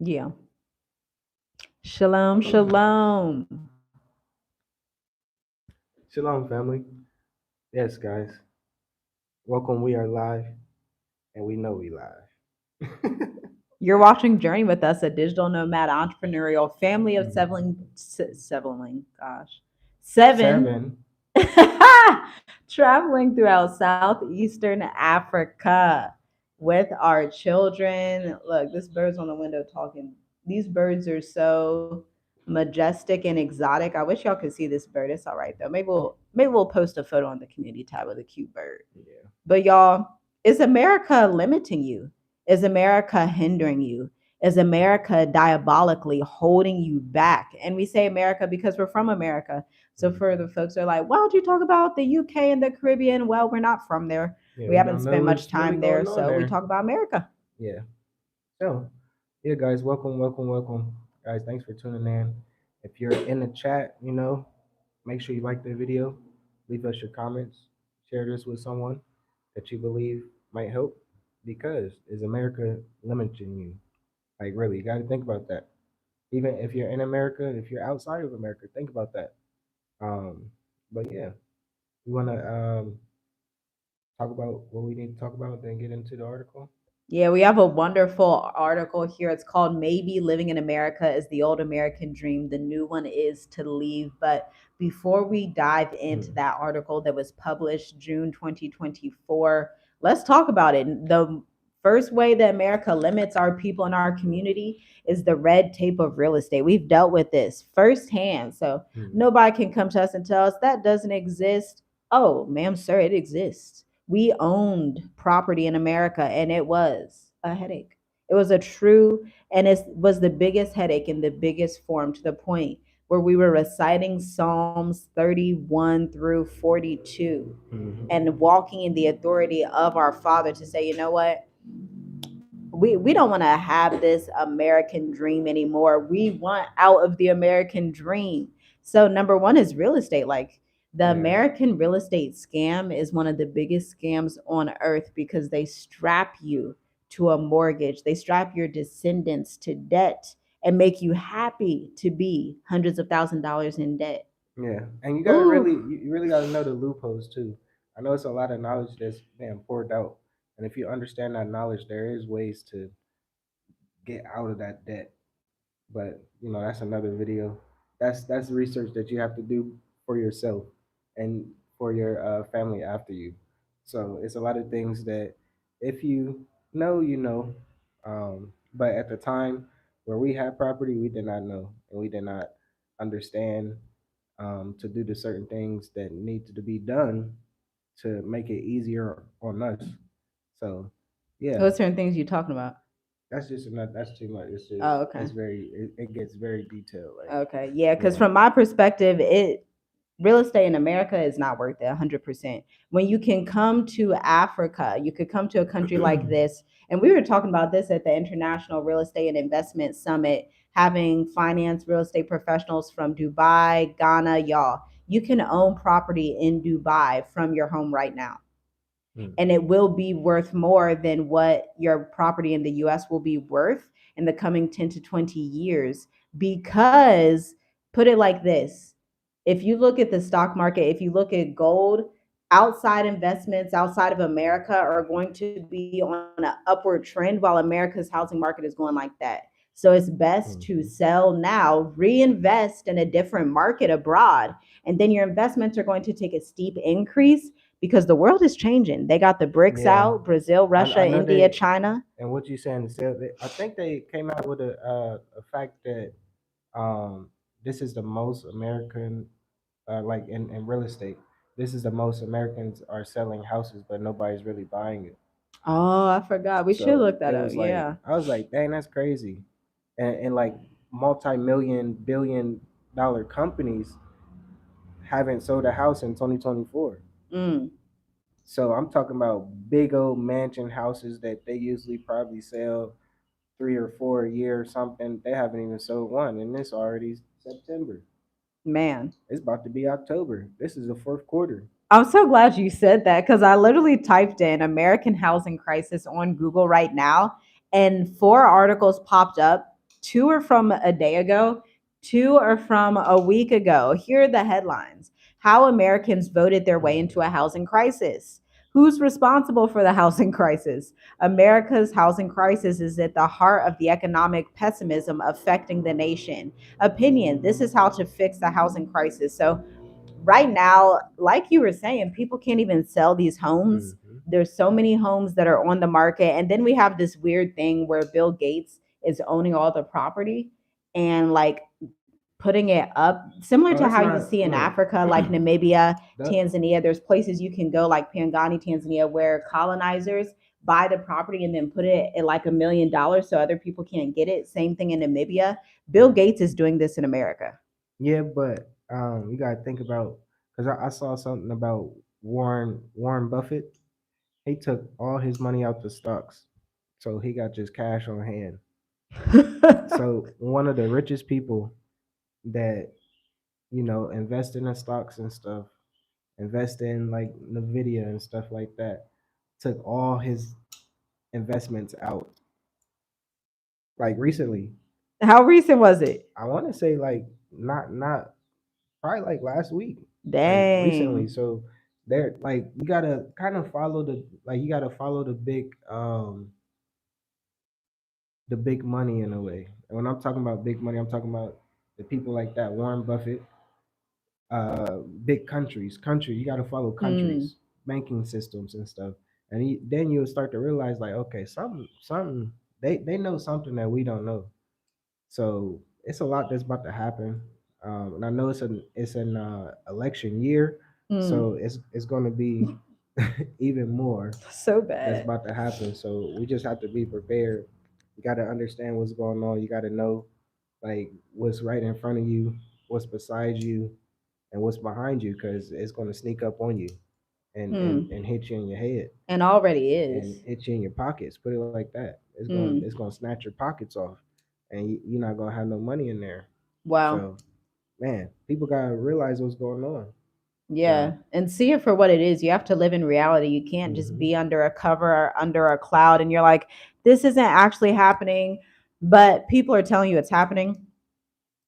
Yeah. Shalom, shalom. Shalom, family. Yes, guys. Welcome. We are live, and we know we live. You're watching Journey with us, a digital nomad entrepreneurial family of seven Seven. traveling throughout southeastern Africa with our children. Look, this bird's on the window talking. These birds are so majestic and exotic. I wish y'all could see this bird. It's all right though. Maybe we'll post a photo on the community tab of the cute bird. Yeah. But y'all, is America limiting you? Is America hindering you? Is America diabolically holding you back? And we say America because we're from America. So for the folks who are like, why don't you talk about the UK and the Caribbean? Well, we're not from there. Yeah, We we haven't don't know spent much what's really time there. going on So we there. talk about America. Yeah. So, yeah, guys, welcome. Guys, thanks for tuning in. If you're in the chat, make sure you like the video, leave us your comments, share this with someone that you believe might help. Because is America limiting you? Like, really, you got to think about that. Even if you're in America, if you're outside of America, think about that. Um, but yeah, we want to talk about what we need to talk about, then get into the article. Yeah, we have a wonderful article here. It's called Maybe Living in America is the Old American Dream. The new one is to leave. But before we dive into Hmm. that article that was published June 2024, let's talk about it. The first way that America limits our people in our community is the red tape of real estate. We've dealt with this firsthand. So Hmm. nobody can come to us and tell us that doesn't exist. Oh, ma'am, sir, it exists. We owned property in America and it was a headache. It was a true, and it was the biggest headache in the biggest form to the point where we were reciting Psalms 31 through 42 Hmm. and walking in the authority of our Father to say, you know what? We don't want to have this American dream anymore. We want out of the American dream. So number one is real estate. Like the Yeah. American real estate scam is one of the biggest scams on earth because they strap you to a mortgage. They strap your descendants to debt and make you happy to be hundreds of $1,000s in debt. Yeah. And you gotta Ooh, you really gotta know the loopholes too. I know it's a lot of knowledge that's being poured out. And if you understand that knowledge, there is ways to get out of that debt. But that's another video. That's research that you have to do for yourself and for your family after you. So it's a lot of things that if you know, you know. But at the time where we had property, we did not know and we did not understand to do the certain things that needed to be done to make it easier on us. So yeah, what certain things you talking about? that's just enough. That's too much. It's just Oh, okay. it gets very detailed. Like Okay. Yeah, because yeah. from my perspective, it real estate in America is not worth it 100%. When you can come to Africa, you could come to a country like this. And we were talking about this at the International Real Estate and Investment Summit, having finance real estate professionals from Dubai, Ghana, y'all. You can own property in Dubai from your home right now, Hmm. and it will be worth more than what your property in the US will be worth in the coming 10 to 20 years. Because, put it like this, if you look at the stock market, if you look at gold, outside investments outside of America are going to be on an upward trend while America's housing market is going like that. So it's best to Hmm. sell now, reinvest in a different market abroad, and then your investments are going to take a steep increase because the world is changing. They got the BRICS Yeah, out: Brazil, I Russia, know India, they. China. And what you saying is I think they came out with a fact that um this is the most American like in real estate. This is the most Americans are selling houses, but nobody's really buying it. Oh, I forgot. We should So look that it up. was like Yeah. I was like, dang, that's crazy. And like multi-million billion dollar companies haven't sold a house in 2024. Mm, So I'm talking about big old mansion houses that they usually probably sell 3 or 4 a year or something. They haven't even sold one, and it's already September. man. It's about to be October. This is the fourth quarter. I'm so glad you said that because I literally typed in American housing crisis on Google right now, and four articles popped up. Two are from a day ago, two are from a week ago. Here are the headlines: How Americans Voted Their Way into a Housing Crisis. Who's responsible for the housing crisis? America's housing crisis is at the heart of the economic pessimism affecting the nation. Opinion: This is how to fix the housing crisis. So, right now, like you were saying, people can't even sell these homes. Mm-hmm. There's so many homes that are on the market. And then we have this weird thing where Bill Gates is owning all the property and like putting it up similar Oh, to that's how you not see in look. Africa, like Namibia, That Tanzania. There's places you can go, like Pangani, Tanzania, where colonizers buy the property and then put it at like $1 million so other people can't get it. Same thing in Namibia. Bill Gates is doing this in America. yeah, but you gotta think about because I saw something about Warren Buffett. He took all his money out the stocks, so he got just cash on hand. So one of the richest people that invest in the stocks and stuff, invest in like Nvidia and stuff like that, took all his investments out like recently. How recent was it? I want to say like not probably like last week, like recently. Dang. So they're like you gotta kind of follow you gotta follow the big money in a way. And when I'm talking about big money, I'm talking about the people like that, Warren Buffett, big country. You got to follow Hmm. countries, banking systems and stuff, and then you'll start to realize like, okay, something they know something that we don't know. So it's a lot that's about to happen, and I know it's an election year, Hmm. so it's going to be even more So that's bad. about to happen. So we just have to be prepared. You got to understand what's going on. You got to know like what's right in front of you, what's beside you, and what's behind you, because it's going to sneak up on you and Hmm. hit you in your head And already and is. hit you in your pockets. Put it like that. It's Hmm. going to snatch your pockets off, and you're not going to have no money in there. Wow. So man, people got to realize what's going on. So Yeah. And see it for what it is. You have to live in reality. You can't just hmm be under a cover or under a cloud and you're like, this isn't actually happening. But people are telling you it's happening.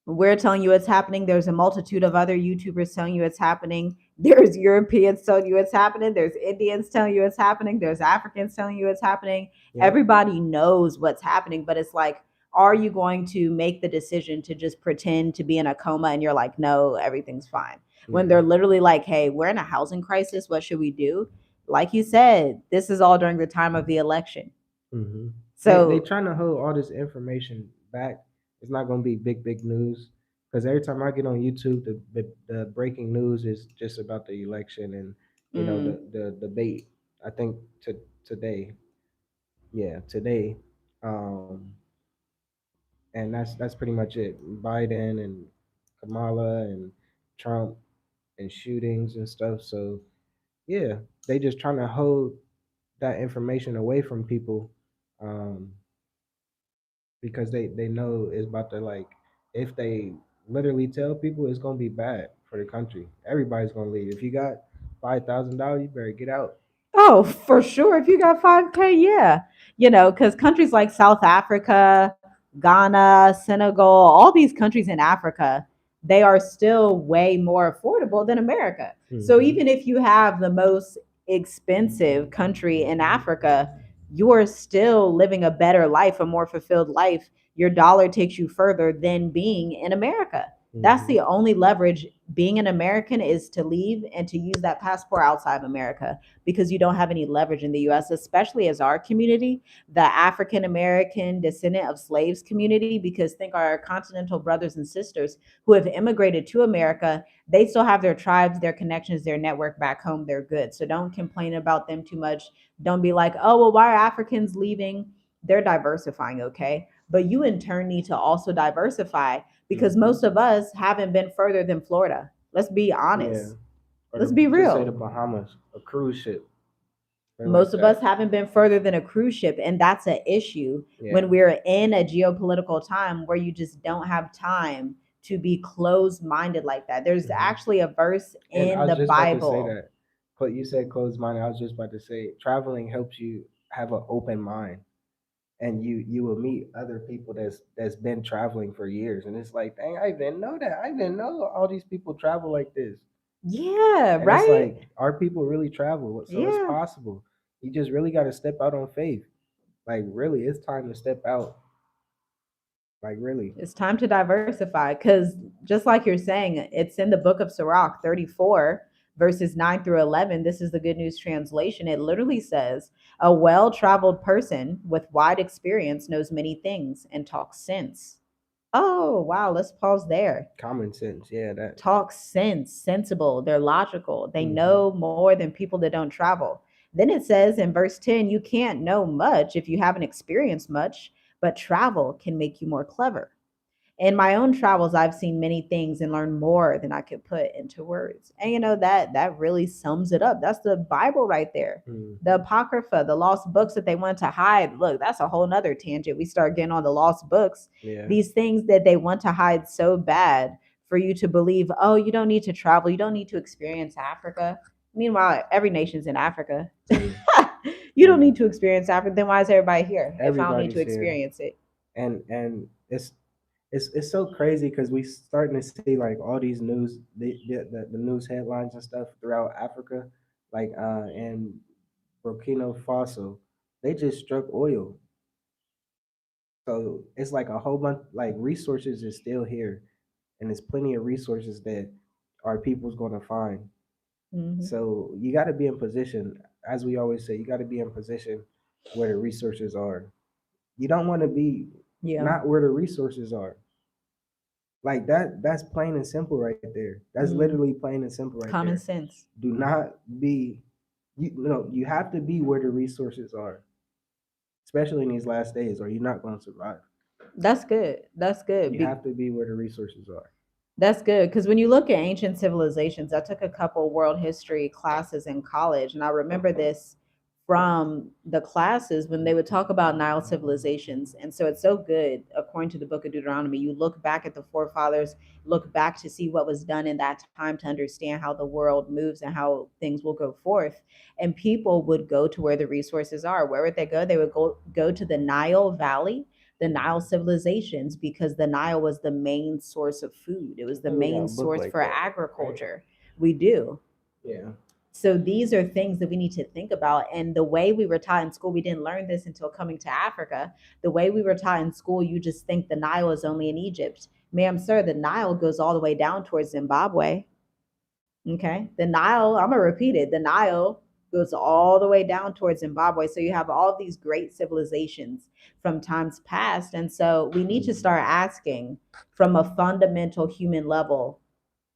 We're telling you it's happening. There's a multitude of other YouTubers telling you it's happening. There's Europeans telling you it's happening. There's Indians telling you it's happening. There's Africans telling you it's happening. yep, Everybody knows what's happening, but it's like, are you going to make the decision to just pretend to be in a coma and you're like, no, everything's fine? When yeah. they're literally like, hey, we're in a housing crisis. What should we do? Like you said, this is all during the time of the election. hmm they So, trying to hold all this information back. It's not going to be big news because every time I get on YouTube, the breaking news is just about the election and mm, the debate. I think today, yeah, today, um, and that's pretty much it. Biden and Kamala and Trump and shootings and stuff. So yeah, they just trying to hold that information away from people. Um, because they know it's about to like if they literally tell people it's gonna be bad for the country. Everybody's gonna leave. If you got $5,000, you better get out. oh, for sure. If you got 5K, yeah. Because countries like South Africa, Ghana, Senegal, all these countries in Africa, they are still way more affordable than America. So Mm-hmm. even if you have the most expensive country in Africa, you are still living a better life, a more fulfilled life. Your dollar takes you further than being in America. That's Mm-hmm. the only leverage. Being an American is to leave and to use that passport outside of America because you don't have any leverage in the US, especially as our community, the African American descendant of slaves community, because think our continental brothers and sisters who have immigrated to America, they still have their tribes, their connections, their network back home. They're good. So don't complain about them too much. Don't be like, oh, well, why are Africans leaving? They're diversifying, okay? But you in turn need to also diversify because Mm-hmm. most of us haven't been further than Florida. Let's be Yeah. honest. Or Let's be just say the real. Bahamas, a cruise ship, something Most like of us that. haven't been further than a cruise ship, and that's an issue Yeah. when we're in a geopolitical time where you just don't have time to be closed minded like that. There's Mm-hmm. actually a verse And I in was the just about to say Bible. that. But you said closed minded. I was just about to say traveling helps you have an open mind and you will meet other people that's been traveling for years, and it's like, dang, I didn't know that. I didn't know all these people travel like this. Yeah, And it's right? like, our people really travel, so it's Yeah. possible. You just really got to step out on faith. Like, really, it's time to step out. Like, really. It's time to diversify because, just like you're saying, it's in the book of Sirach 34, verses 9 through 11. This is the Good News Translation. It literally says, a well traveled person with wide experience knows many things and talks sense. Oh, wow. Let's pause there. Common sense, yeah, that. Talk sense, sensible, they're logical, they Hmm. know more than people that don't travel. Then it says in verse 10, you can't know much if you haven't experienced much, but travel can make you more clever. In my own travels, I've seen many things and learned more than I could put into words. And that really sums it up. That's the Bible right there. The Hmm. Apocrypha, the lost books that they want to hide. Look, that's a whole nother tangent. We start getting on the lost books. Yeah. These things that they want to hide so bad for you to believe, oh, you don't need to travel, you don't need to experience Africa. Meanwhile, every nation's in Africa. True. You don't True. need to experience Africa. Then why is everybody here if I don't need to Everybody's here. experience it? And it's so crazy because we starting to see like all these news, the news headlines and stuff throughout Africa, like in Burkina Faso, they just struck oil. So it's like a whole bunch, like, resources is still here, and there's plenty of resources that our people's gonna find. Hmm. So you got to be in position, as we always say, you got to be in position where the resources are. You don't want to be Yeah. not where the resources are. Like that. That's plain and simple right there. That's Mm. literally plain and simple right Common there. sense. Do not be. You know, you have to be where the resources are, especially in these last days, or you're not going to survive. That's good. That's good. You have to be where the resources are. That's good because when you look at ancient civilizations, I took a couple world history classes in college, and I remember this from the classes when they would talk about Nile civilizations. And so it's so good, according to the book of Deuteronomy. You look back at the forefathers, look back to see what was done in that time to understand how the world moves and how things will go forth. And people would go to where the resources are. Where would they go? They would go to the Nile Valley, the Nile civilizations, because the Nile was the main source of food. It I was the think we got main a book source like for that, right? agriculture. We do. Yeah. So these are things that we need to think about. And the way we were taught in school, we didn't learn this until coming to Africa. The way we were taught in school, you just think the Nile is only in Egypt. Ma'am, sir, the Nile goes all the way down towards Zimbabwe. Okay. The Nile, I'm going to repeat it. The Nile goes all the way down towards Zimbabwe. So you have all these great civilizations from times past. And so we need to Mhm. start asking from a fundamental human level,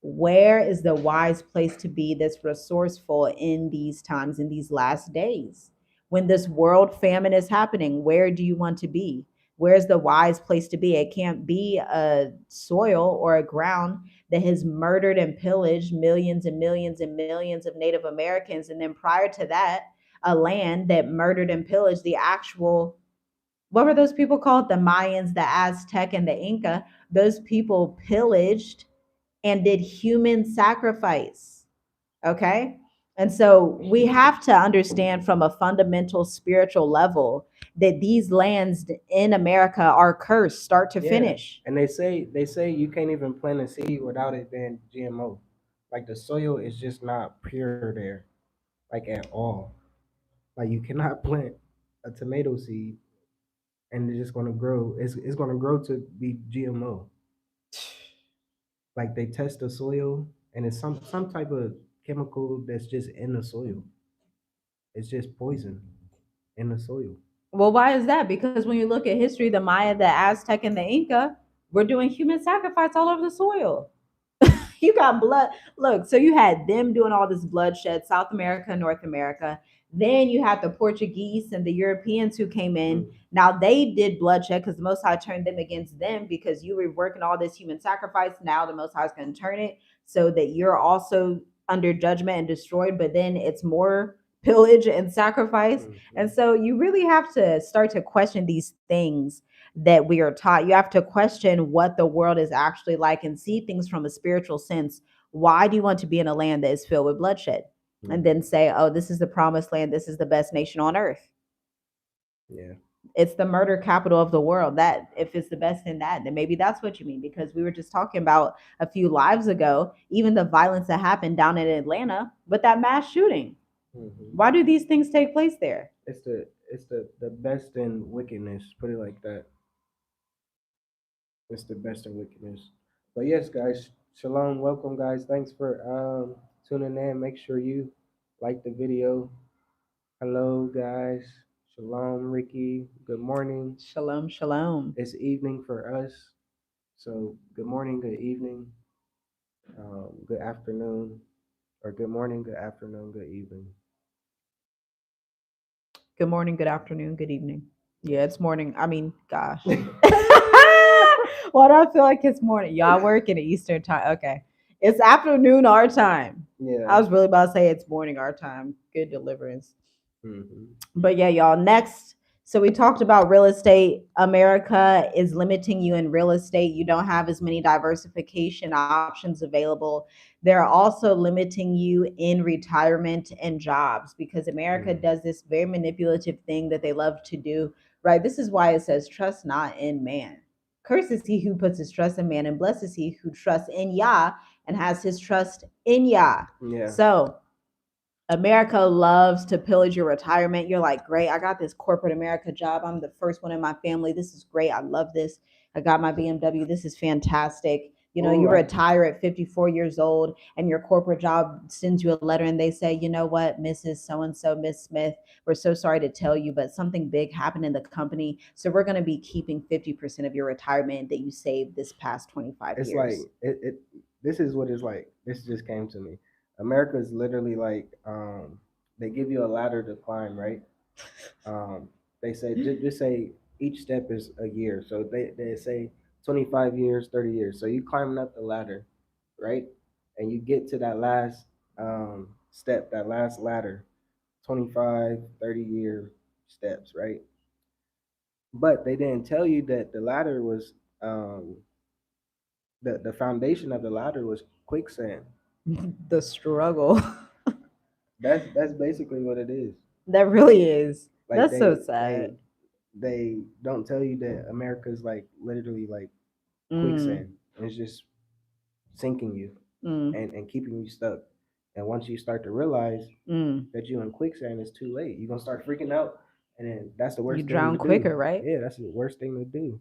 where is the wise place to be that's resourceful in these times, in these last days? When this world famine is happening, where do you want to be? Where's the wise place to be? It can't be a soil or a ground that has murdered and pillaged millions and millions and millions of Native Americans. And then prior to that, a land that murdered and pillaged the actual, what were those people called? The Mayans, the Aztec, and the Inca. Those people pillaged and did human sacrifice. Okay. And so we have to understand from a fundamental spiritual level that these lands in America are cursed start to Yeah, finish. and they say you can't even plant a seed without it being GMO. Like, the soil is just not pure there, like, at all. Like, you cannot plant a tomato seed and it's just gonna grow. It's gonna grow to be GMO. Like, they test the soil, and it's some type of chemical that's just in the soil. It's just poison in the soil. Well, why is that? Because when you look at history, the Maya, the Aztec, and the Inca were doing human sacrifice all over the soil. You got blood. Look, so you had them doing all this bloodshed, South America, North America. Then you had the Portuguese and the Europeans who came in. Mm. Now they did bloodshed because the Most High turned them against them because you were working all this human sacrifice. Now the Most High is going to turn it so that you're also under judgment and destroyed. But then it's more pillage and sacrifice. And Mm-hmm. so you really have to start to question these things that we are taught. You have to question what the world is actually like and see things from a spiritual sense. Why do you want to be in a land that is filled with bloodshed? And Mm. then say, oh, this is the promised land. This is the best nation on earth. Yeah. It's the murder capital of the world. That if it's the best in that, then maybe that's what you mean. Because we were just talking about a few lives ago, even the violence that happened down in Atlanta with that mass shooting. Hmm. Why do these things take place there? It's the best in wickedness. Put it like that. It's the best in wickedness. But yes, guys, shalom, welcome, guys. Thanks for tuning in. Make sure you like the video. Hello, guys. Shalom, Ricky. Good morning. Shalom, shalom. It's evening for us. So good morning, good evening, good afternoon, or good morning, good afternoon, good evening. Good morning, good afternoon, good evening. Yeah, it's morning. I mean, gosh. Why do I feel like it's morning? Y'all work in Eastern time. Okay. It's afternoon our time. I Yeah. was really about to say it's morning our time. Good deliverance. Hmm. But yeah, y'all, next. So we talked about real estate. America is limiting you in real estate. You don't have as many diversification options available. They're also limiting you in retirement and jobs because America Mm. does this very manipulative thing that they love to do, right? This is why it says, trust not in man. Curses he who puts his trust in man, and blesses he who trusts in Yah and has his trust in Yah. Yeah. So America loves to pillage your retirement. You're like, great, I got this corporate America job. I'm the first one in my family. This is great. I love this. I got my BMW. This is fantastic. You know, Oh, you I, retire at 54 years old and your corporate job sends you a letter and they say, you know what, Mrs. So and so, Miss Smith, we're so sorry to tell you, but something big happened in the company. So we're going to be keeping 50% of your retirement that you saved this past 25 it's like years. it. This is what it's like. This just came to me. America is literally like they give you a ladder to climb, right? Um, they say just say each step is a year. So they say 25 years, 30 years. So you climbing up the ladder, right? And you get to that last step, that last ladder, 25, 30-year steps, right? But they didn't tell you that the ladder was the foundation of the ladder was quicksand. The struggle. That's basically what it is. That really is. Like That's so they sad. they they don't tell you that America's like literally like Mm, quicksand. It's just sinking you mm, and keeping you stuck. And once you start to realize mm. that you're in quicksand, it's too late. You're gonna start freaking out, and then that's the You worst thing to drown do. quicker, right? Yeah, that's the worst thing to do.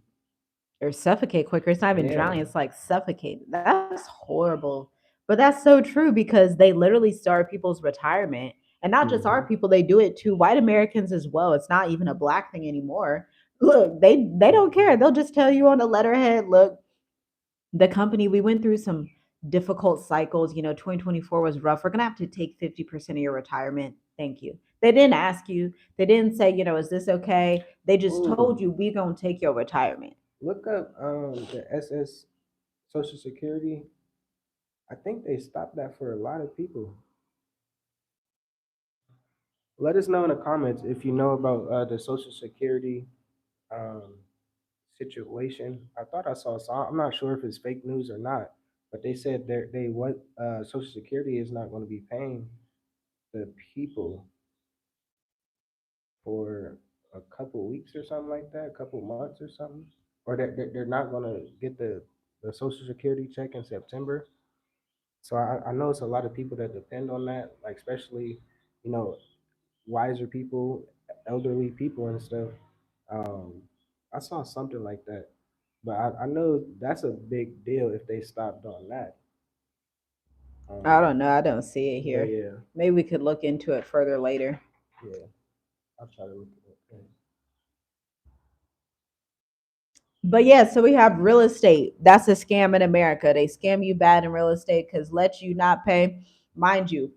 Or suffocate quicker. It's not even Yeah. drowning, it's like suffocate. That's horrible. But that's so true because they literally start people's retirement. And not just our Hmm. people, they do it to white Americans as well. It's not even a black thing anymore. Look, they don't care. They'll just tell you on the letterhead, look, the company, we went through some difficult cycles. You know, 2024 was rough. We're going to have to take 50% of your retirement. Thank you. They didn't ask you. They didn't say, you know, is this okay? They just told Ooh, you, we're going to take your retirement. look up the SS Social Security. I think they stopped that for a lot of people. Let us know in the comments if you know about the Social Security um, situation. I thought I saw. So I'm not sure if it's fake news or not, but they said they what Social Security is not going to be paying the people for a couple weeks or something like that, a couple months or something, or they're not going to get the Social Security check in September. So I know it's a lot of people that depend on that, like especially you know wiser people, elderly people and stuff. Um, I saw something like that, but I know that's a big deal if they stopped on that. I Um, don't know. I don't see it but here. yeah, Maybe we could look into it further later. yeah, I'll try to look it up. But yeah, so we have real estate. That's a scam in America. They scam you bad in real estate because let you not pay. Mind you,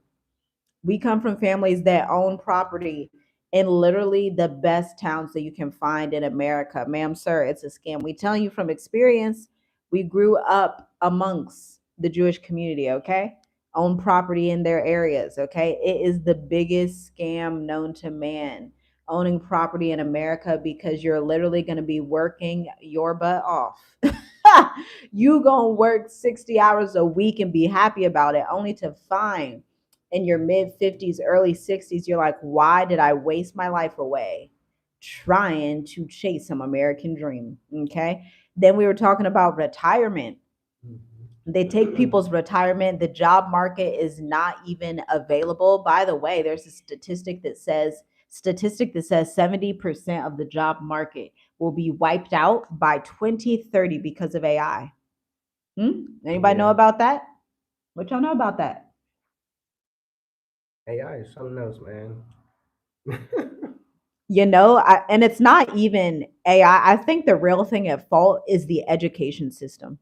we come from families that own property in literally the best towns that you can find in America. Ma'am, sir, it's a scam. We tell you from experience. We grew up amongst the Jewish community, okay? Own property in their areas, okay? It is the biggest scam known to man. Owning property in America because you're literally going to be working your butt off. You going to work 60 hours a week and be happy about it only to find in your mid 50s, early 60s, you're like, why did I waste my life away trying to chase some American dream. Okay. Then we were talking about retirement. They take people's retirement. The job market is not even available. By the way, there's a statistic that says 70% of the job market will be wiped out by 2030 because of AI. Anybody know Yeah, about that? What y'all know about that? AI is something else, man. And it's not even AI. I think the real thing at fault is the education system,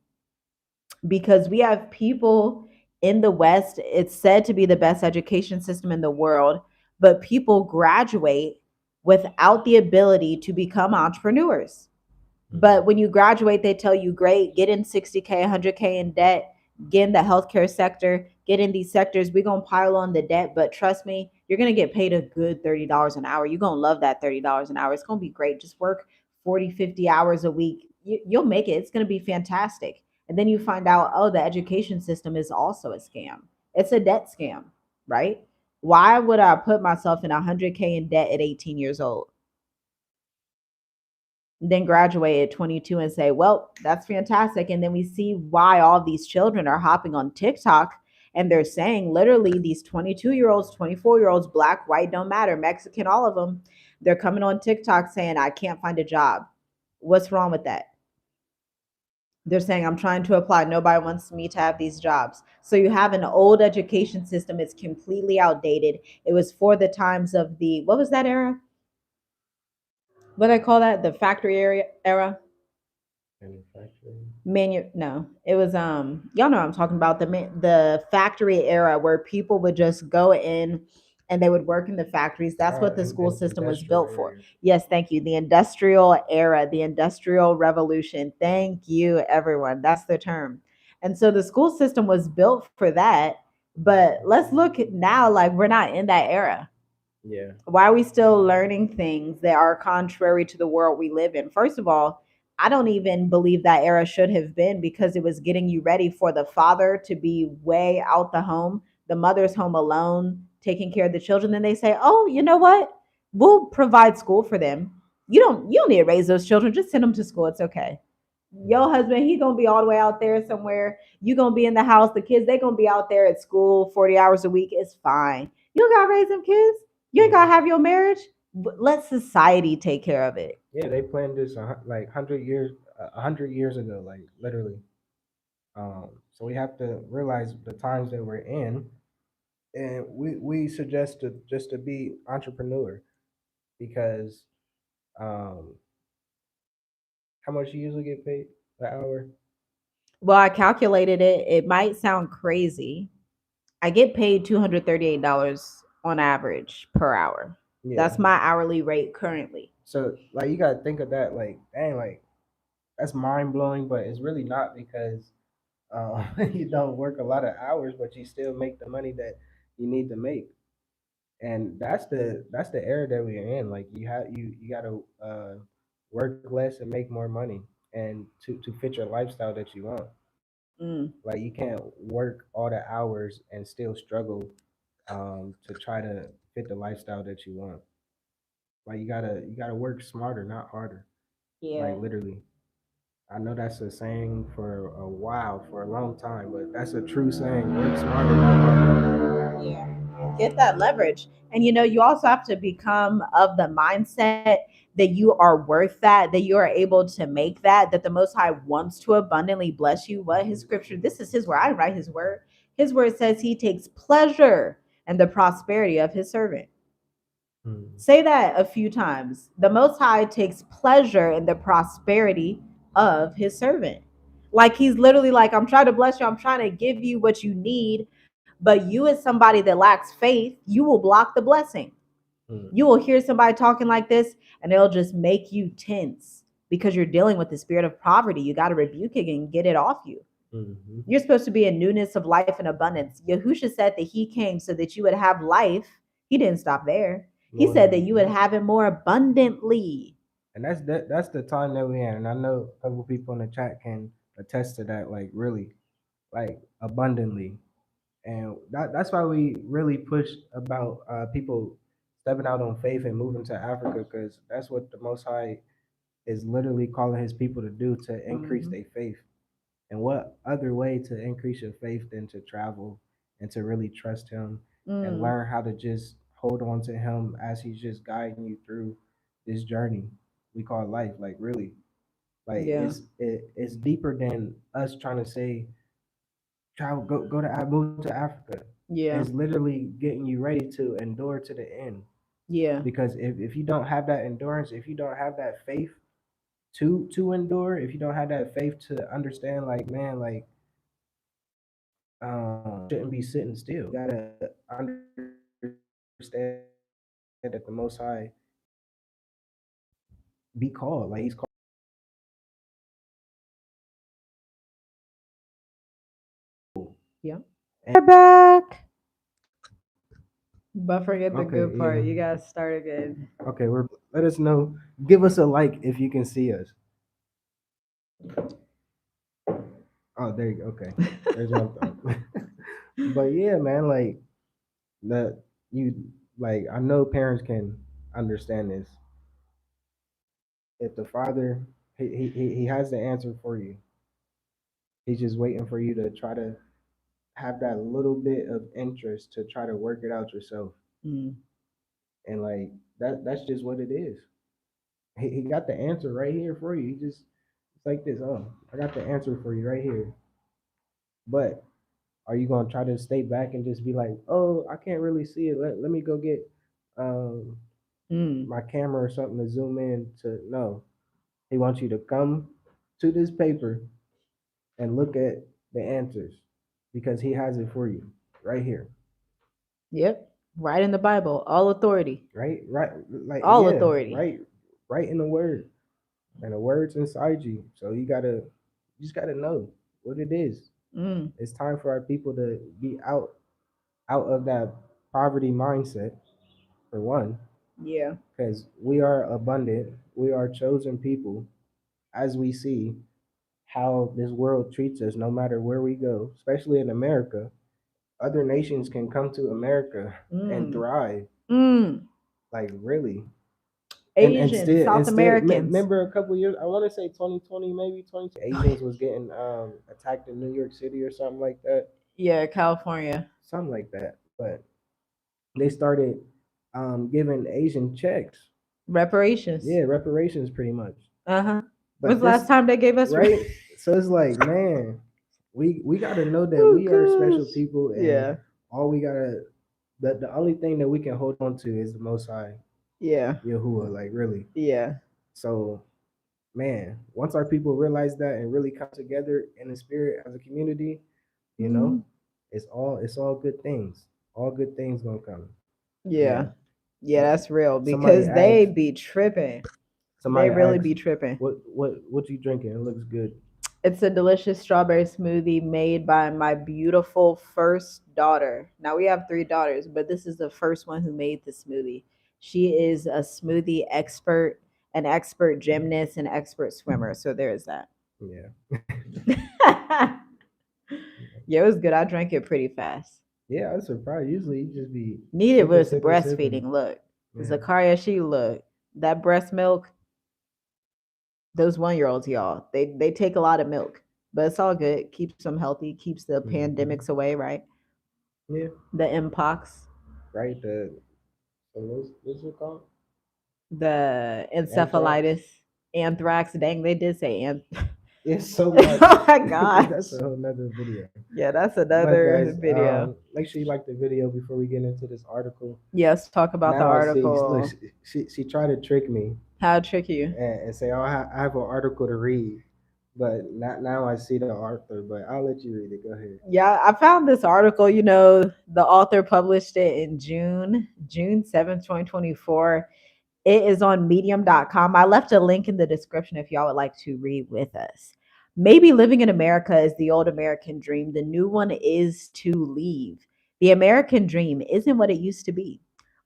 because we have people in the West, it's said to be the best education system in the world, but people graduate without the ability to become entrepreneurs. But when you graduate, they tell you, great, get in 60K, 100K in debt, get in the healthcare sector, get in these sectors. We're going to pile on the debt. But trust me, you're going to get paid a good $30 an hour. You're going to love that $30 an hour. It's going to be great. Just work 40, 50 hours a week. You'll make it. It's going to be fantastic. And then you find out, oh, the education system is also a scam. It's a debt scam, right? Why would I put myself in 100K in debt at 18 years old? Then graduate at 22 and say, well, that's fantastic. And then we see why all these children are hopping on TikTok and they're saying literally these 22-year-olds, 24-year-olds, black, white, don't matter, Mexican, all of them, they're coming on TikTok saying, I can't find a job. What's wrong with that? They're saying, I'm trying to apply. Nobody wants me to have these jobs. So you have an old education system. It's completely outdated. It was for the times of the, what was that era? What do I call that? The factory area era? Manufacturing. No, it was y'all know what I'm talking about, the factory era where people would just go in and they would work in the factories. That's what the school system was Industrial built for. area. Yes, thank you. The industrial era, the industrial revolution. Thank you, everyone. That's the term. And so the school system was built for that. But let's look at now, like we're not in that era. Yeah. Why are we still learning things that are contrary to the world we live in? First of all, I don't even believe that era should have been, because it was getting you ready for the father to be way out the home, the mother's home alone, taking care of the children. Then they say, oh, you know what? We'll provide school for them. You don't need to raise those children. Just send them to school. It's okay. Your husband, he gonna be all the way out there somewhere. You gonna be in the house. The kids, they gonna be out there at school 40 hours a week. It's fine. You don't gotta raise them kids. You ain't gotta have your marriage. Let society take care of it. Yeah, they planned this like 100 years, 100 years ago, like literally. So we have to realize the times that we're in, and we suggest to just to be entrepreneur because um, how much you usually get paid per hour? Well, I calculated it. It might sound crazy. I get paid $238 on average per hour. Yeah. That's my hourly rate currently. So like you gotta think of that like dang like that's mind blowing, but it's really not because you don't work a lot of hours, but you still make the money that you need to make. And that's the era that we're in. Like you gotta work less and make more money, and to fit your lifestyle that you want. Mm, Like you can't work all the hours and still struggle to try to fit the lifestyle that you want. Like you gotta work smarter, not harder. Like yeah. literally. I know that's a saying for a while, for a long time, but that's a true saying. Work smarter, not harder. Yeah. Get that leverage. And you also have to become of the mindset that you are worth that you are able to make that the Most High wants to abundantly bless you. What his scripture, this is his word. I write his word. His word says he takes pleasure in the prosperity of his servant. Hmm. Say that a few times. The Most High takes pleasure in the prosperity of his servant. Like he's literally like, I'm trying to bless you. I'm trying to give you what you need. But you, as somebody that lacks faith, you will block the blessing. Hmm. You will hear somebody talking like this and it'll just make you tense because you're dealing with the spirit of poverty. You got to rebuke it and get it off you. Hmm. You're supposed to be in newness of life and abundance. Yahusha said that he came so that you would have life. He didn't stop there. He More said than that you would have it more abundantly. and that's the time that we're in. And I know a couple people in the chat can attest to that, like really, like abundantly. And that's why we really push about people stepping out on faith and moving to Africa, because that's what the Most High is literally calling His people to do, to increase Mhm. their faith. And what other way to increase your faith than to travel and to really trust Him and Mm. learn how to just hold on to Him as He's just guiding you through this journey we call life. Like really, like Yeah. it's deeper than us trying to say travel, go to move to Africa. It's Yeah. literally getting you ready to endure to the end. Yeah. Because if you don't have that endurance, if you don't have that faith to endure, if you don't have that faith to understand, like man, like shouldn't be sitting still. You gotta understand that the Most High be called, like He's called Yeah. and We're back. But forget the okay, good yeah. part. You guys start again. Okay, we're let us know. Give us a like if you can see us. Oh, there you go. Okay. There's one thumb. But yeah, man, like that you like I know parents can understand this. If the father he has the answer for you. He's just waiting for you to try to have that little bit of interest to try to work it out yourself. Mm. And like that's just what it is. He got the answer right here for you. He just it's like this. Oh, I got the answer for you right here. But are you gonna try to stay back and just be like, oh, I can't really see it. Let me go get um Mm. my camera or something to zoom in to no. He wants you to come to this paper and look at the answers because he has it for you right here. Yep. Right in the Bible. All authority. Right, like All yeah, authority. right in the word, and the words inside you. So you just gotta know what it is. Mm. It's time for our people to be out of that poverty mindset for one, Yeah. because we are abundant, we are chosen people. As we see how this world treats us, no matter where we go, especially in America, other nations can come to America and Mm. thrive. Mm. Like really, and Asians, still South Americans. remember a couple years, I want to say 2020, maybe 20, Asians was getting attacked in New York City or something like that, Yeah, California. something like that. But they started giving Asian checks, Reparations. yeah, reparations pretty much. Uh-huh. When's But the last this time they gave us right, so it's like man, we got to know that Oh we are special gosh. people, and Yeah. all we gotta the only thing that we can hold on to is the Most High Yeah. Yahuwah, like really. Yeah. So man, once our people realize that and really come together in the spirit as a community, you know, Mm. it's all good things. All good things gonna come. Yeah. Man, Yeah, that's real somebody because they asked. be tripping. They Somebody really asked, be tripping. what you drinking? It looks good. It's a delicious strawberry smoothie made by my beautiful first daughter. Now we have three daughters, but this is the first one who made the smoothie. She is a smoothie expert, an expert gymnast, an expert swimmer. So there is that. Yeah, Yeah, it was good. I drank it pretty fast. yeah. I'm surprised. Usually you just be Needed sipping, was sipping, sipping. breastfeeding. Look, Yeah. Zakaria, she look that breast milk. Those 1 year olds, y'all, they take a lot of milk, but it's all good. Keeps them healthy. Keeps the Hmm. pandemics away, right? Yeah. The mpox, Right. The so what's it called? the Anthrax. encephalitis, anthrax. Dang, they did say It's so much. oh my That's gosh. a whole nother video. Yeah, that's But another guys, video. make sure you like the video before we get into this article. Yes, talk about the Now I see. Look, article. she tried to trick me How to trick you. and say, "Oh, I have an article to read," but not now. I see the author, but I'll let you read it. Go ahead. Yeah, I found this article. The author published it in June 7th, 2024. It is on medium.com. I left a link in the description if y'all would like to read with us. Maybe living in America is the old American dream. The new one is to leave. The American dream isn't what it used to be.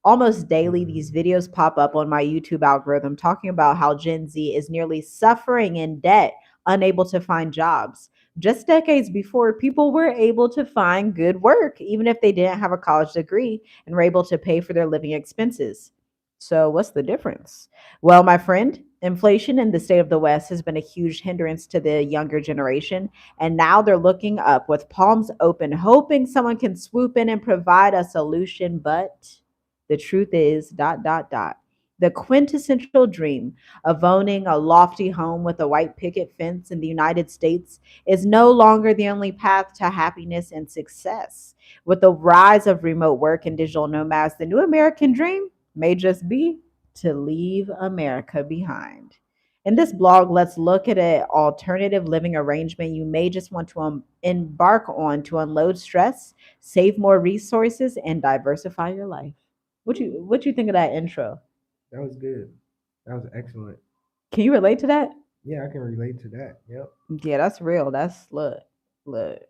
Almost daily, these Mhm. videos pop up on my YouTube algorithm talking about how Gen Z is nearly suffering in debt unable to find jobs. Just decades before, people were able to find good work, even if they didn't have a college degree, and were able to pay for their living expenses. So, what's the difference? Well, my friend, inflation in the state of the West has been a huge hindrance to the younger generation. And now they're looking up with palms open, hoping someone can swoop in and provide a solution. But the truth is, the quintessential dream of owning a lofty home with a white picket fence in the United States is no longer the only path to happiness and success. With the rise of remote work and digital nomads, the new American dream may just be to leave America behind. In this blog, let's look at an alternative living arrangement you may just want to embark on to unload stress, save more resources, and diversify your life. What you think of that intro? That was good. That was excellent. Can you relate to that? Yeah, I can relate to that. Yep. Yeah, that's real. That's look.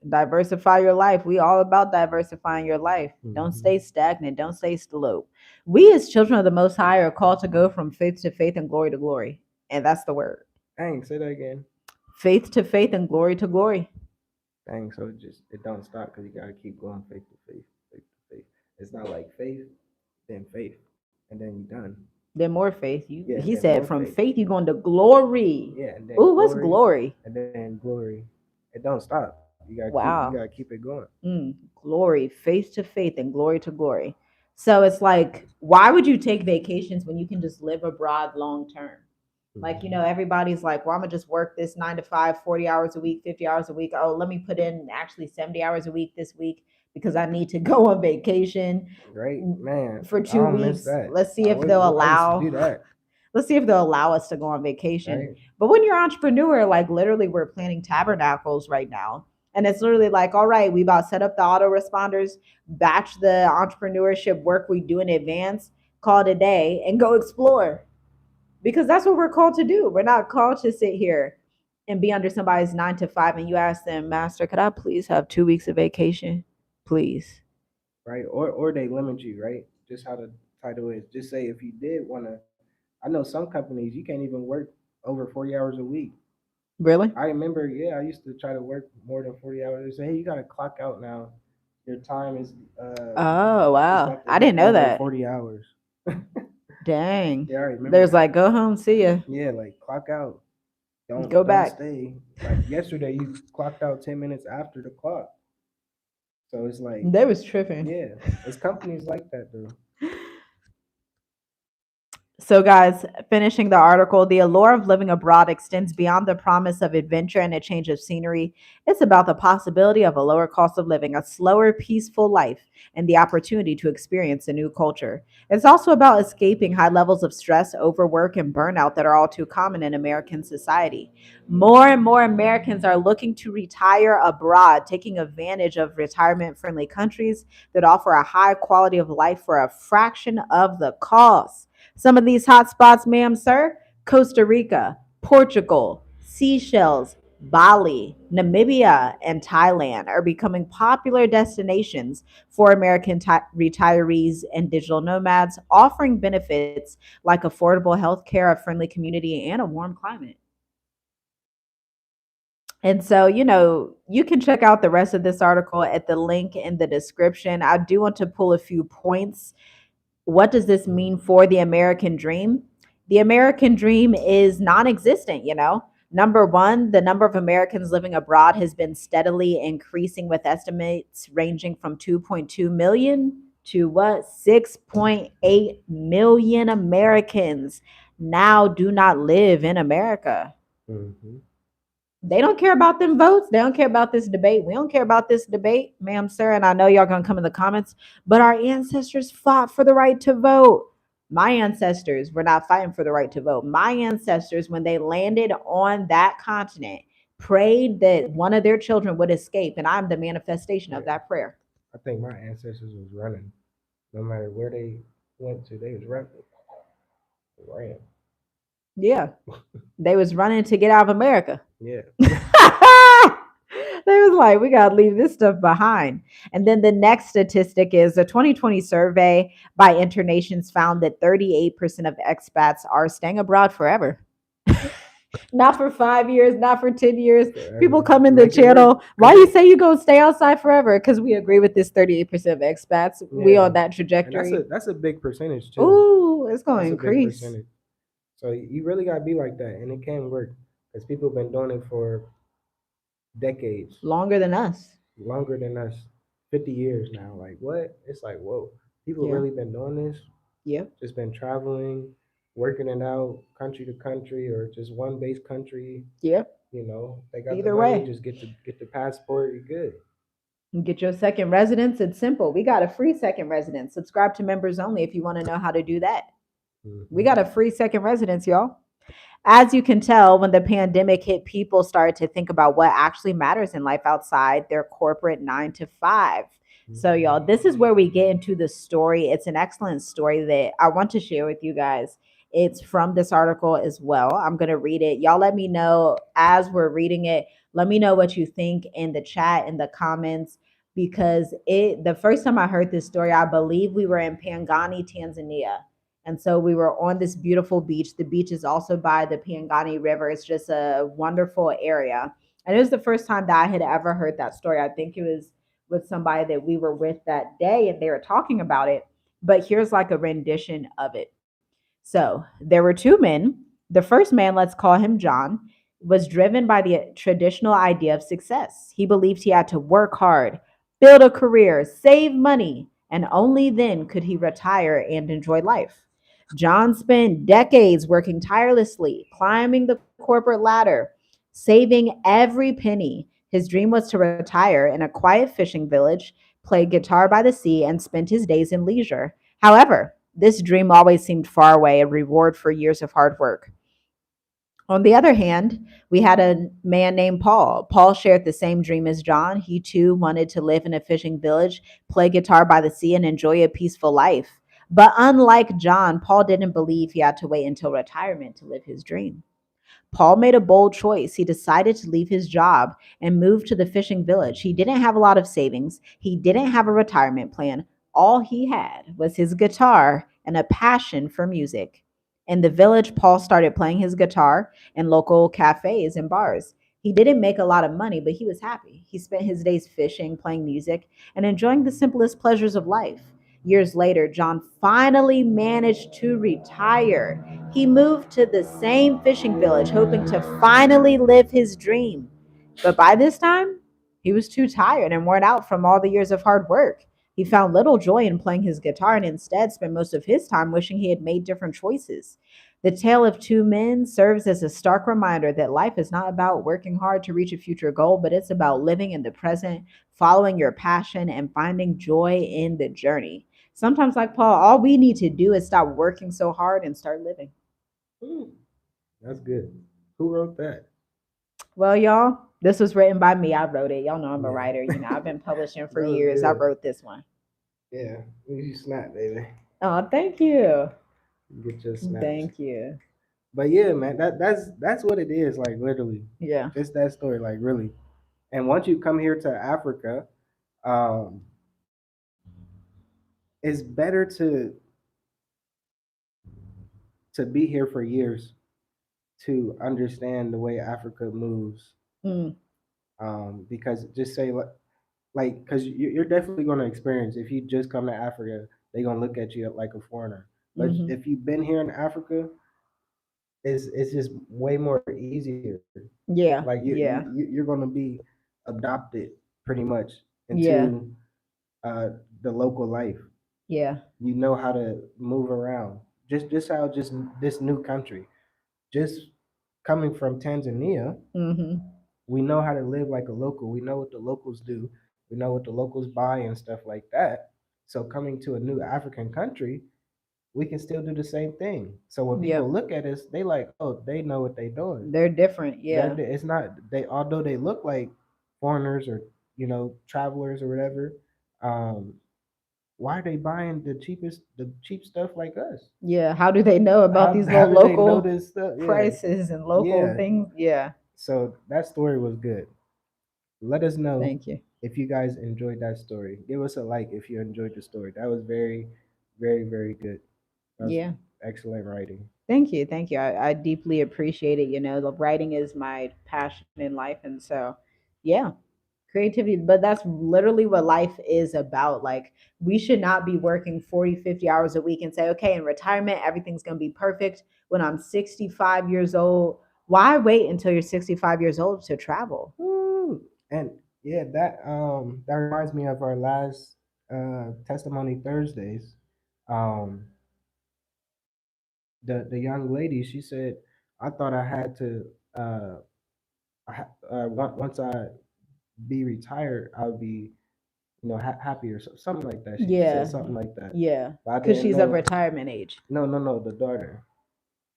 Diversify your life. We all about diversifying your life. Don't Hmm. stay stagnant. Don't stay slow. We as children of the Most High are called to go from faith to faith and glory to glory, and that's the word. Dang, say that again. Faith to faith and glory to glory. Dang, so it don't stop because you gotta keep going faith to faith, faith to faith. It's not like faith, and then you done. Then more faith. Yeah, and He then said more from faith. faith you going to glory. Yeah, and then Ooh, what's glory, glory? and then glory. It don't stop. You gotta Wow. keep it going. Glory, faith to faith, and glory to glory. So it's like, why would you take vacations when you can just live abroad long term? Like, Hmm. everybody's like, well, I'm gonna just work this 9 to 5, 40 hours a week, 50 hours a week. Oh, let me put in actually 70 hours a week this week because I need to go on vacation Right, man. for I two don't miss weeks. that. Let's see if they'll I used to do allow that. let's see if they'll allow us to go on vacation. Right, But when you're an entrepreneur, like literally we're planning tabernacles right now. And it's literally like, all right, we about set up the autoresponders, batch the entrepreneurship work we do in advance, call it a day, and go explore. Because that's what we're called to do. We're not called to sit here and be under somebody's 9 to 5 and you ask them, Master, could I please have 2 weeks of vacation? Please. right. Or they limit you, right? Just how the title is. Just say if you did wanna. I know some companies you can't even work over 40 hours a week. Really? I remember, yeah, I used to try to work more than 40 hours. They say, hey, you gotta clock out now. Your time Oh, is wow. about to I hit didn't know over that. 40 hours. Dang. Yeah, I remember There's that. like, go home, see ya. Yeah, like clock out. Go Don't back. stay. Like yesterday, you clocked out 10 minutes after the clock. So it's like, They was tripping. yeah, it's companies like that though. So, guys, finishing the article, the allure of living abroad extends beyond the promise of adventure and a change of scenery. It's about the possibility of a lower cost of living, a slower, peaceful life, and the opportunity to experience a new culture. It's also about escaping high levels of stress, overwork, and burnout that are all too common in American society. More and more Americans are looking to retire abroad, taking advantage of retirement friendly countries that offer a high quality of life for a fraction of the cost. Some of these hot spots, ma'am, sir: Costa Rica, Portugal, Seychelles, Bali, Namibia, and Thailand are becoming popular destinations for American retirees and digital nomads, offering benefits like affordable health care, a friendly community, and a warm climate. And so, you can check out the rest of this article at the link in the description. I do want to pull a few points. What does this mean for the American dream? The American dream is non existent. Number one, the number of Americans living abroad has been steadily increasing, with estimates ranging from 2.2 million to what? 6.8 million Americans now do not live in America. Hmm. They don't care about them votes. They don't care about this debate. We don't care about this debate, ma'am, sir. And I know y'all gonna come in the comments, but our ancestors fought for the right to vote. My ancestors were not fighting for the right to vote. My ancestors, when they landed on that continent, prayed that one of their children would escape. And I'm the manifestation of Yeah, that prayer. I think my ancestors was running. No matter where they went to, they was running. They ran. Yeah. They was running to get out of America. Yeah. They was like, we gotta leave this stuff behind. And then the next statistic is a 2020 survey by Internations found that 38% of expats are staying abroad forever. Not for 5 years, not for 10 years. People Forever. come in the Make it work. channel. Why Cause you it, say you gonna stay outside forever? Because we agree with this 38% of expats. We yeah, on that and that's a trajectory. that's a big percentage too. Ooh, it's gonna That's a big increase percentage. So you really gotta be like that, and it can work because people have been doing it for decades, longer than us. longer than us, 50 years now. Like what? It's like whoa, people Yeah. really been doing this. Yep. Just been traveling, working it out, country to country, or just one base country. Yep. They got the Either money, way. just get the passport, you're good. You get your second residence. It's simple. We got a free second residence. Subscribe to members only if you want to know how to do that. We got Hmm. a free second residence, y'all. As you can tell, when the pandemic hit, people started to think about what actually matters in life outside their corporate 9 to 5. So, Hmm. y'all, this is where we get into the story. It's an excellent story that I want to share with you guys. It's from this article as well. I'm going to read it. Y'all let me know as we're reading it. Let me know what you think in the chat, in the comments, because the first time I heard this story, I believe we were in Pangani, Tanzania, and so we were on this beautiful beach. The beach is also by the Pangani River. It's just a wonderful area. And it was the first time that I had ever heard that story. I think it was with somebody that we were with that day and they were talking about it. But here's like a rendition of it. So there were two men. The first man, let's call him John, was driven by the traditional idea of success. He believed he had to work hard, build a career, save money, and only then could he retire and enjoy life. John spent decades working tirelessly, climbing the corporate ladder, saving every penny. His dream was to retire in a quiet fishing village, play guitar by the sea, and spend his days in leisure. However, this dream always seemed far away, a reward for years of hard work. On the other hand, we had a man named Paul. Paul shared the same dream as John. He too wanted to live in a fishing village, play guitar by the sea, and enjoy a peaceful life. But unlike John, Paul didn't believe he had to wait until retirement to live his dream. Paul made a bold choice. He decided to leave his job and move to the fishing village. He didn't have a lot of savings, he didn't have a retirement plan. All he had was his guitar and a passion for music. In the village, Paul started playing his guitar in local cafes and bars. He didn't make a lot of money, but he was happy. He spent his days fishing, playing music, and enjoying the simplest pleasures of life. Years later, John finally managed to retire. He moved to the same fishing village, hoping to finally live his dream. But by this time, he was too tired and worn out from all the years of hard work. He found little joy in playing his guitar and instead spent most of his time wishing he had made different choices. The tale of two men serves as a stark reminder that life is not about working hard to reach a future goal, but it's about living in the present, following your passion, and finding joy in the journey. Sometimes, like Paul, all we need to do is stop working so hard and start living. Ooh, that's good. Who wrote that? Well, y'all, this was written by me. I wrote it. Y'all know I'm a Yeah, writer. I've been publishing for that was years. I good. wrote this one. Yeah, you snap, baby. Oh, thank you. Get your snaps. Thank you. But yeah, man, that's what it is. Like literally, Yeah. just that story. Like really. And once you come here to Africa, um, it's better to be here for years to understand the way Africa moves. Mm, Because just say like because you're definitely going to experience if you just come to Africa, they're going to look at you like a foreigner. But mm-hmm. if you've been here in Africa, it's just way more easier. Like Yeah. Yeah. you're going to be adopted pretty much Yeah. into uh, the local life. Yeah. You know how to move around. Just how just this new country, just coming from Tanzania, Mm-hmm. we know how to live like a local. We know what the locals do. We know what the locals buy and stuff like that. So coming to a new African country, we can still do the same thing. So when people Yep. look at us, they like, oh, they know what they're doing. They're different. They're Yeah. it's not they although they look like foreigners or travelers or whatever. Um, why are they buying the cheap stuff like us? Yeah. How do they know about these How little do they know local this stuff? Yeah, prices and local yeah. things? Yeah. So that story was good. Let us know Thank you. if you guys enjoyed that story. Give us a like if you enjoyed the story. That was very, very, very good. That was Yeah. excellent writing. Thank you. Thank you. I deeply appreciate it. You know, the writing is my passion in life. And so, yeah, creativity. But that's literally what life is about. Like, we should not be working 40, 50 hours a week and say, okay, in retirement, everything's going to be perfect when I'm 65 years old. Why wait until you're 65 years old to travel? Woo. And yeah, that reminds me of our last testimony Thursdays. Um, the young lady, she said, I thought I had to uh, once I be retired, I would be, happy or something like that. She said Yeah. something like that, Yeah. but I Because didn't she's of know. retirement age. No, no, no, the daughter.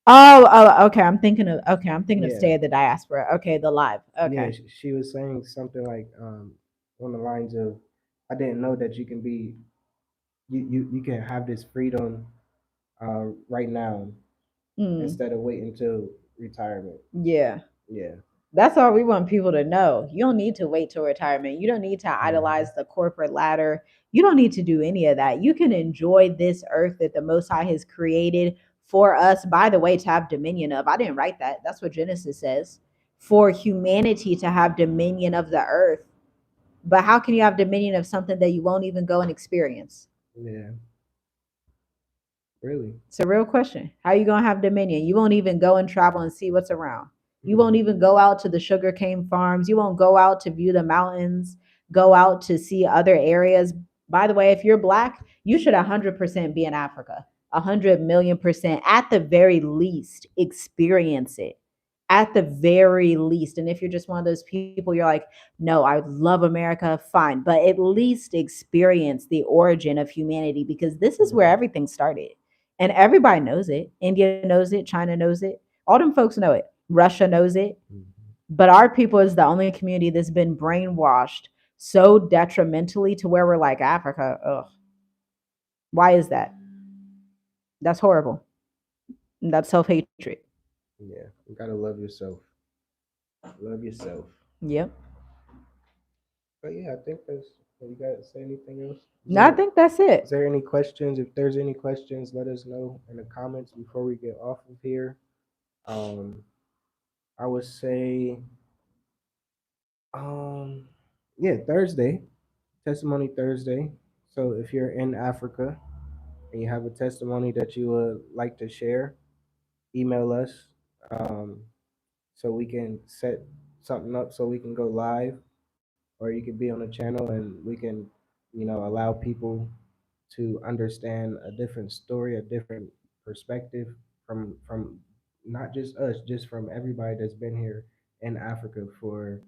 Okay. I'm thinking of Yeah, stay at the diaspora. Okay, the live. yeah. Okay. She was saying something like on the lines of, I didn't know that you can be you can have this freedom right now Mm, instead of waiting until retirement. yeah. Yeah. That's all we want people to know. You don't need to wait till retirement. You don't need to Hmm. idolize the corporate ladder. You don't need to do any of that. You can enjoy this earth that the Most High has created for us, by the way, to have dominion of. I didn't write that. That's what Genesis says. For humanity to have dominion of the earth. But how can you have dominion of something that you won't even go and experience? Yeah. Really. It's a real question. How are you gonna have dominion? You won't even go and travel and see what's around. You won't Mm. even go out to the sugarcane farms. You won't go out to view the mountains, go out to see other areas. By the way, if you're black, you should 100% be in Africa. 100 million% at the very least experience it. At the very least. And if you're just one of those people, you're like, no, I love America, fine. But at least experience the origin of humanity because this is where Hmm. everything started. And everybody knows it. India knows it. China knows it. All them folks know it. Russia knows it. Hmm. But our people is the only community that's been brainwashed so detrimentally to where we're like, Africa, ugh. Why is that? That's horrible. And that's self hatred. Yeah. You gotta love yourself. Love yourself. Yep. But yeah, I think that's. You got to say anything else? No, I think that's Is it. there any questions? If there's any questions, let us know in the comments before we get off of here. Um, I would say, um, yeah, Thursday, Testimony Thursday. So if you're in Africa and you have a testimony that you would like to share, email us so we can set something up so we can go live, or you could be on the channel and we can, allow people to understand a different story, a different perspective from not just us, just from everybody that's been here in Africa for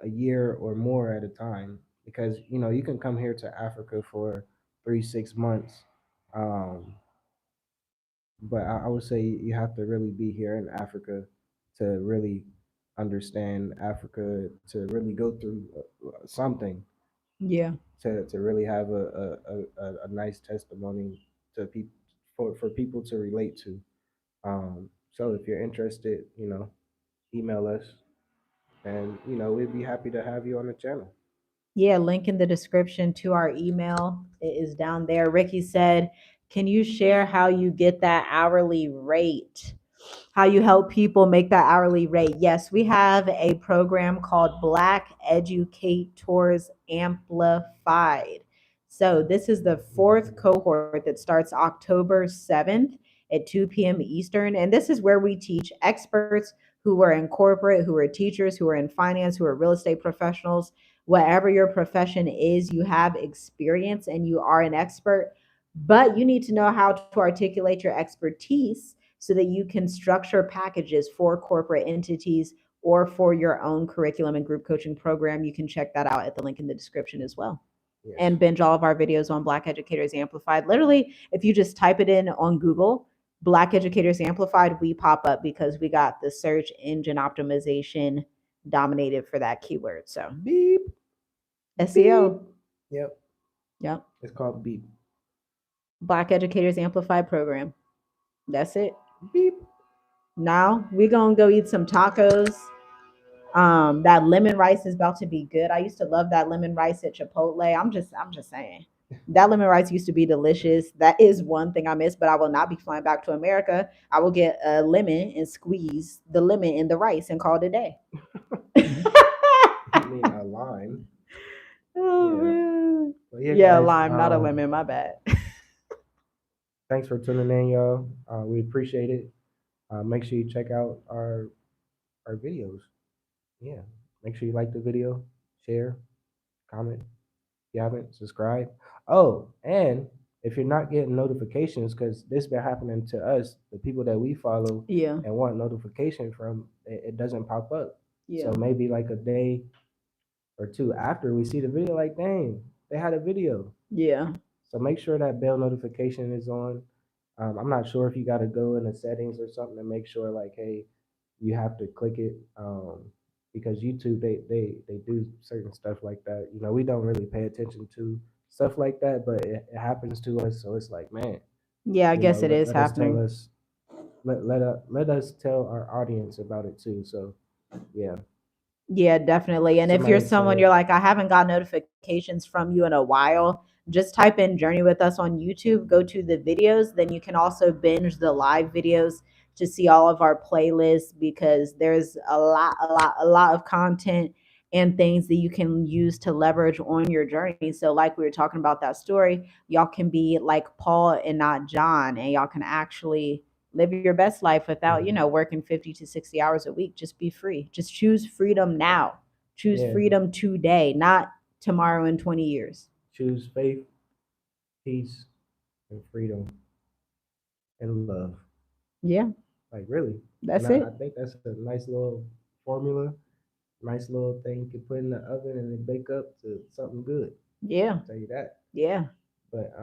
a year or more at a time. Because you can come here to Africa for 3 6 months, um, but I would say you have to really be here in Africa to really understand Africa, to really go through something, Yeah. to really have a nice testimony to people, for people to relate to. So if you're interested, email us, and we'd be happy to have you on the channel. Yeah, link in the description to our email. It is down there. Ricky said, can you share how you get that hourly rate? How you help people make that hourly rate? Yes, we have a program called Black Educators Amplified. So this is the fourth Mhm. cohort that starts October 7th at 2 p.m. Eastern. And this is where we teach experts who are in corporate, who are teachers, who are in finance, who are real estate professionals. Whatever your profession is, you have experience and you are an expert, but you need to know how to articulate your expertise so that you can structure packages for corporate entities or for your own curriculum and group coaching program. You can check that out at the link in the description as well. Yes. And binge all of our videos on Black Educators Amplified. Literally, if you just type it in on Google, Black Educators Amplified, we pop up because we got the search engine optimization dominated for that keyword. So Beep, beep. SEO. Yep. Yep. It's called beep. Black Educators Amplified program. That's it. Beep. Now we're gonna go eat some tacos. That lemon rice is about to be good. I used to love that lemon rice at Chipotle. I'm just saying. That lemon rice used to be delicious. That is one thing I miss, but I will not be flying back to America. I will get a lemon and squeeze the lemon in the rice and call it a day. You mean a lime? Oh Yeah. man. But yeah, Yeah, guys. lime, not a lemon, my bad. Thanks for tuning in, y'all. We appreciate it. Make sure you check out our videos. Yeah. Make sure you like the video, share, comment. If you haven't, subscribe. Oh, and if you're not getting notifications, because this been happening to us, the people that we follow Yeah. and want notification from, it doesn't pop up. So Yeah. maybe like a day or two after we see the video, like, dang, they had a video. Yeah. So make sure that bell notification is on. I'm not sure if you got to go in the settings or something to make sure, like, hey, you have to click it, because YouTube they do certain stuff like that. You know, we don't really pay attention to stuff like that, but it happens to us. So it's like, man, Yeah, I you know, guess it is let us tell happening. us, let us tell our audience about it too. So yeah, Yeah, definitely. And if you're somebody someone said, you're like, I haven't got notifications from you in a while, just type in Journey with Us on YouTube, go to the videos. Then you can also binge the live videos to see all of our playlists because there's a lot of content and things that you can use to leverage on your journey. So, like we were talking about that story, y'all can be like Paul and not John, and y'all can actually live your best life without mhm, working 50 to 60 hours a week. Just be free. Just choose freedom now. Choose yeah, freedom today, not tomorrow in 20 years. choose faith, peace, and freedom and love. Yeah, Like really, and that's I it. think that's a nice little formula, nice little thing you can put in the oven and it bake up to something good. Yeah, I'll tell you that. yeah, But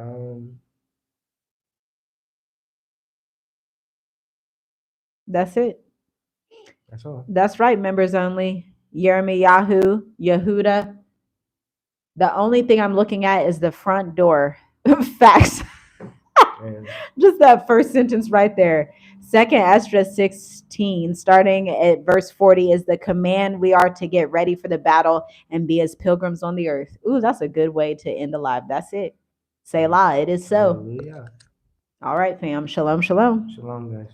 that's it. that's all. That's right, members only. Yeremi Yahoo, Yehuda. The only thing I'm looking at is the front door. Facts. And Just that first sentence right there. Second Esdras 16, starting at verse 40, is the command we are to get ready for the battle and be as pilgrims on the earth. Ooh, that's a good way to end the live. That's it. Say la, it is so. hallelujah. All right, fam. Shalom, shalom. Shalom, guys.